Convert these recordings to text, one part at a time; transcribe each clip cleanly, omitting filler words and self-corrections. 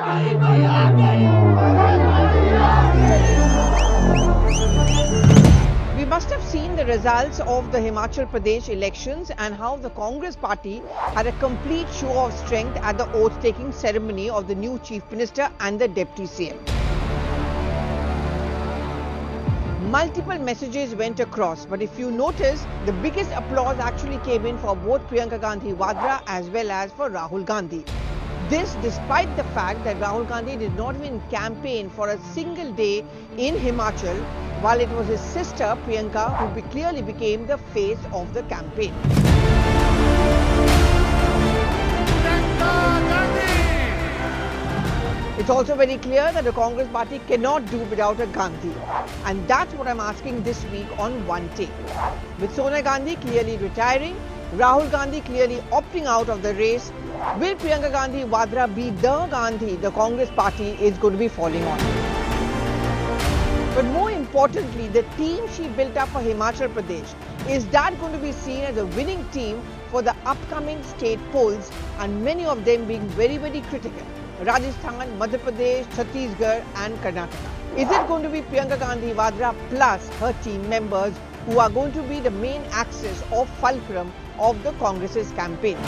We must have seen the results of the Himachal Pradesh elections and how the Congress party had a complete show of strength at the oath-taking ceremony of the new Chief Minister and the Deputy CM. Multiple messages went across, but if you notice, the biggest applause actually came in for both Priyanka Gandhi Vadra as well as for Rahul Gandhi. This despite the fact that Rahul Gandhi did not even campaign for a single day in Himachal, while it was his sister Priyanka who clearly became the face of the campaign. It's also very clear that the Congress party cannot do without a Gandhi, and that's what I'm asking this week on One Take. With Sonia Gandhi clearly retiring, Rahul Gandhi clearly opting out of the race, will Priyanka Gandhi Vadra be the Gandhi the Congress party is going to be falling on? But more importantly, the team she built up for Himachal Pradesh, is that going to be seen as a winning team for the upcoming state polls, and many of them being very, very critical? Rajasthan, Madhya Pradesh, Chhattisgarh and Karnataka. Is it going to be Priyanka Gandhi Vadra plus her team members who are going to be the main axis or fulcrum of the Congress's campaign?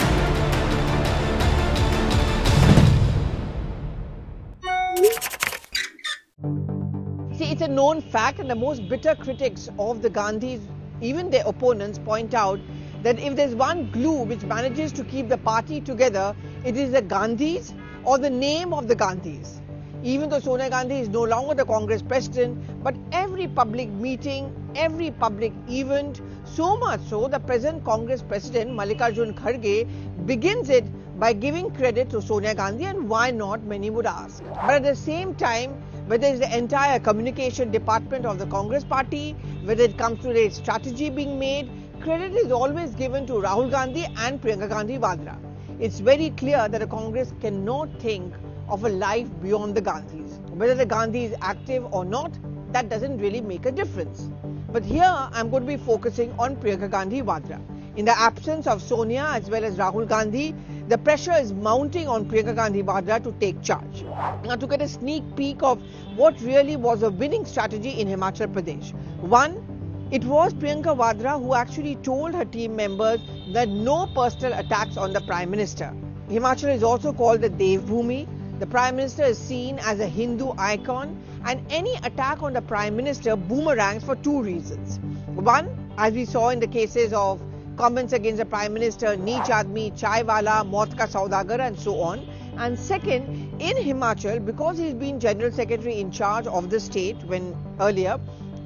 See, it's a known fact, and the most bitter critics of the Gandhis, even their opponents, point out that if there's one glue which manages to keep the party together, it is the Gandhis or the name of the Gandhis. Even though Sonia Gandhi is no longer the Congress president, but every public meeting, every public event, so much so the present Congress president Mallikarjun Kharge begins it by giving credit to Sonia Gandhi, and why not, many would ask. But at the same time, whether it's the entire communication department of the Congress party, whether it comes to the strategy being made, credit is always given to Rahul Gandhi and Priyanka Gandhi Vadra. It's very clear that the Congress cannot think of a life beyond the Gandhis. Whether the Gandhi is active or not, that doesn't really make a difference. But here I'm going to be focusing on Priyanka Gandhi Vadra. In the absence of Sonia as well as Rahul Gandhi, the pressure is mounting on Priyanka Gandhi Vadra to take charge. Now, to get a sneak peek of what really was a winning strategy in Himachal Pradesh. One, it was Priyanka Vadra who actually told her team members that no personal attacks on the Prime Minister. Himachal is also called the Devbhoomi. The Prime Minister is seen as a Hindu icon, and any attack on the Prime Minister boomerangs for two reasons. One, as we saw in the cases of comments against the Prime Minister, Neech Aadmi, Chai Wala, Maut Ka Saudagar and so on. And second, in Himachal, because he's been General Secretary in charge of the state when earlier,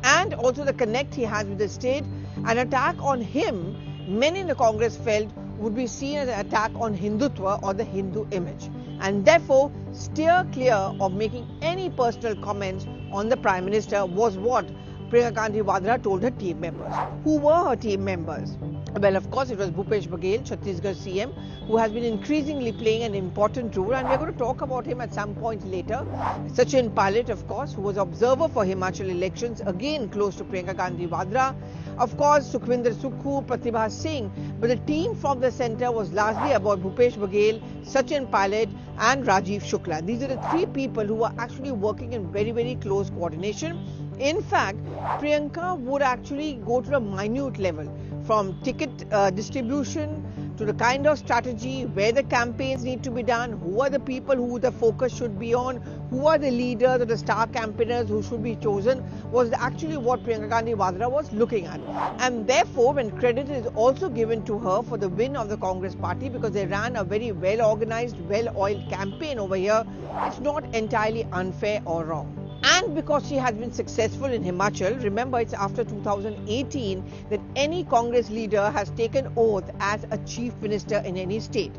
and also the connect he has with the state, an attack on him, many in the Congress felt would be seen as an attack on Hindutva or the Hindu image, and therefore steer clear of making any personal comments on the Prime Minister was what Priyanka Gandhi Vadra told her team members. Who were her team members? Well, of course, it was Bhupesh Baghel, Chhattisgarh CM, who has been increasingly playing an important role, and we're going to talk about him at some point later. Sachin Pilot, of course, who was observer for Himachal elections, again close to Priyanka Gandhi Vadra. Of course, Sukhvinder Sukhu, Pratibha Singh, but the team from the centre was largely about Bhupesh Baghel, Sachin Pilot and Rajiv Shukla. These are the three people who were actually working in very, very close coordination. In fact, Priyanka would actually go to a minute level, from ticket distribution to the kind of strategy, where the campaigns need to be done, who are the people who the focus should be on, who are the leaders or the star campaigners who should be chosen, was actually what Priyanka Gandhi Vadra was looking at. And therefore, when credit is also given to her for the win of the Congress party, because they ran a very well-organized, well-oiled campaign over here, it's not entirely unfair or wrong. And because she has been successful in Himachal, remember it's after 2018 that any Congress leader has taken oath as a chief minister in any state.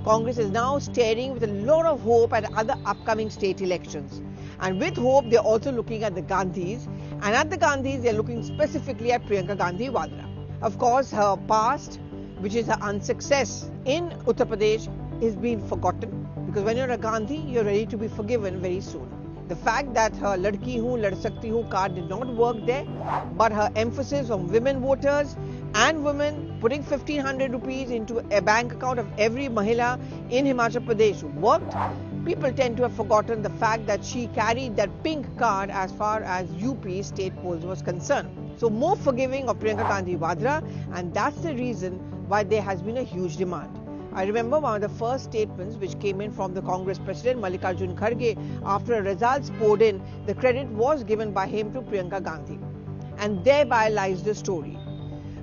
Congress is now staring with a lot of hope at other upcoming state elections. And with hope, they're also looking at the Gandhis. And at the Gandhis, they're looking specifically at Priyanka Gandhi Vadra. Of course, her past, which is her unsuccess in Uttar Pradesh, is being forgotten. Because when you're a Gandhi, you're ready to be forgiven very soon. The fact that her Ladki Hoon, Lad Sakti Hoon card did not work there, but her emphasis on women voters and women putting 1500 rupees into a bank account of every Mahila in Himachal Pradesh worked. people tend to have forgotten the fact that she carried that pink card as far as UP state polls was concerned. So more forgiving of Priyanka Gandhi Vadra, and that's the reason why there has been a huge demand. I remember one of the first statements which came in from the Congress President Mallikarjun Kharge after results poured in, the credit was given by him to Priyanka Gandhi. And thereby lies the story.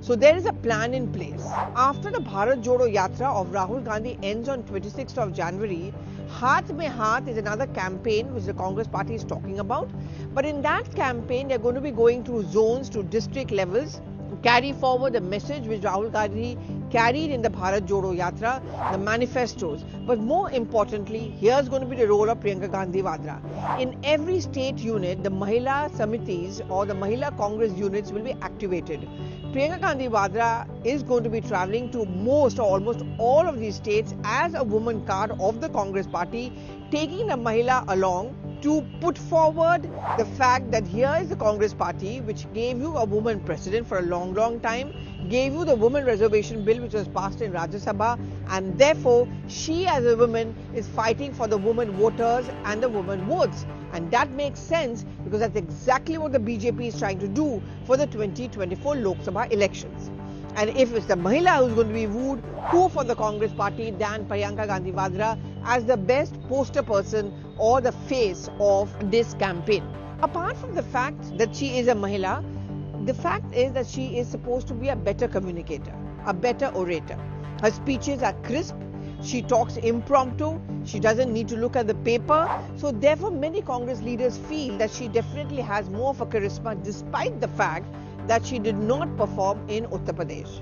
So there is a plan in place. After the Bharat Jodo Yatra of Rahul Gandhi ends on 26th of January, Haath Mein Haath is another campaign which the Congress party is talking about. But in that campaign, they are going to be going through zones to district levels to carry forward the message which Rahul Gandhi carried in the Bharat Jodo Yatra, the manifestos. But more importantly, here's going to be the role of Priyanka Gandhi Vadra. In every state unit, the Mahila Samitis or the Mahila Congress units will be activated. Priyanka Gandhi Vadra is going to be travelling to most or almost all of these states as a woman card of the Congress party, taking the Mahila along to put forward the fact that here is the Congress party which gave you a woman president for a long time, gave you the woman reservation bill which was passed in Rajya Sabha, and therefore she as a woman is fighting for the women voters and the women votes. And that makes sense because that's exactly what the BJP is trying to do for the 2024 Lok Sabha elections. And if it's the Mahila who's going to be wooed, who for the Congress party than Priyanka Gandhi Vadra as the best poster person or the face of this campaign. Apart from the fact that she is a Mahila, the fact is that she is supposed to be a better communicator, a better orator. Her speeches are crisp, she talks impromptu, she doesn't need to look at the paper. So therefore many Congress leaders feel that she definitely has more of a charisma despite the fact that she did not perform in Uttar Pradesh.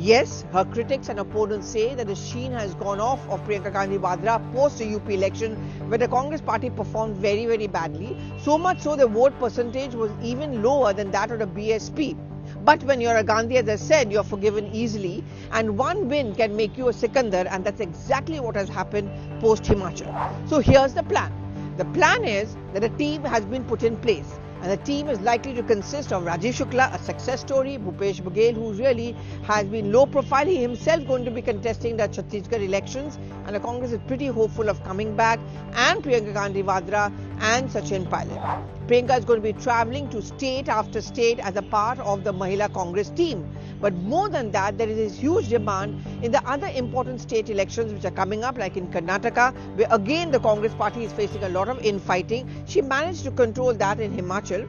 Yes, her critics and opponents say that the sheen has gone off of Priyanka Gandhi Vadra post the UP election where the Congress party performed very badly. So much so the vote percentage was even lower than that of the BSP. But when you're a Gandhi, as I said, you're forgiven easily, and one win can make you a Sikandar, and that's exactly what has happened post Himachal. So here's the plan. The plan is that a team has been put in place. And the team is likely to consist of Rajiv Shukla, a success story, Bhupesh Baghel, who really has been low profile. He himself going to be contesting the Chhattisgarh elections, and the Congress is pretty hopeful of coming back, and Priyanka Gandhi Vadra and Sachin Pilot. Priyanka is going to be travelling to state after state as a part of the Mahila Congress team. But more than that, there is this huge demand in the other important state elections which are coming up, like in Karnataka, where again the Congress party is facing a lot of infighting. She managed to control that in Himachal.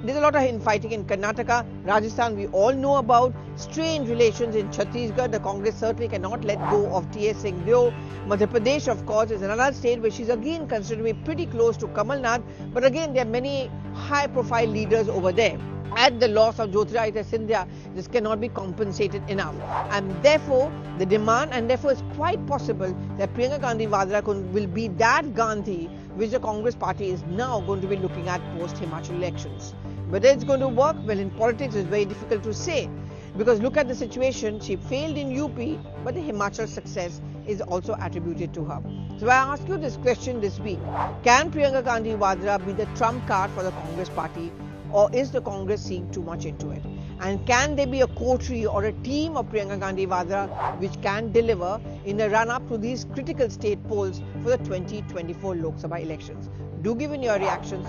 There's a lot of infighting in Karnataka. Rajasthan, we all know about. Strained relations in Chhattisgarh. The Congress certainly cannot let go of T.S. Singhdev. Madhya Pradesh, of course, is another state where she's again considered to be pretty close to Kamal Nath. But again, there are many high-profile leaders over there. At the loss of Jyotiraditya Scindia, this cannot be compensated enough. And therefore, the demand, and therefore it's quite possible that Priyanka Gandhi Vadra will be that Gandhi which the Congress party is now going to be looking at post-Himachal elections. Whether it's going to work, well, in politics it's very difficult to say. Because look at the situation, she failed in UP, but the Himachal success is also attributed to her. So I ask you this question this week. Can Priyanka Gandhi Vadra be the trump card for the Congress party? Or is the Congress seeing too much into it? And can there be a coterie or a team of Priyanka Gandhi Vadra which can deliver in the run-up to these critical state polls for the 2024 Lok Sabha elections? Do give in your reactions.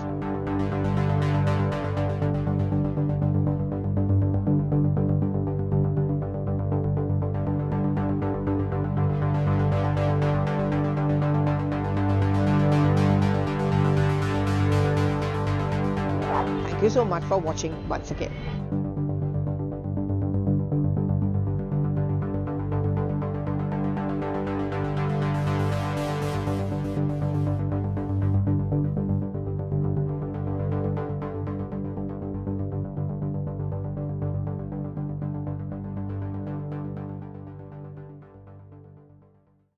Thank you so much for watching once again.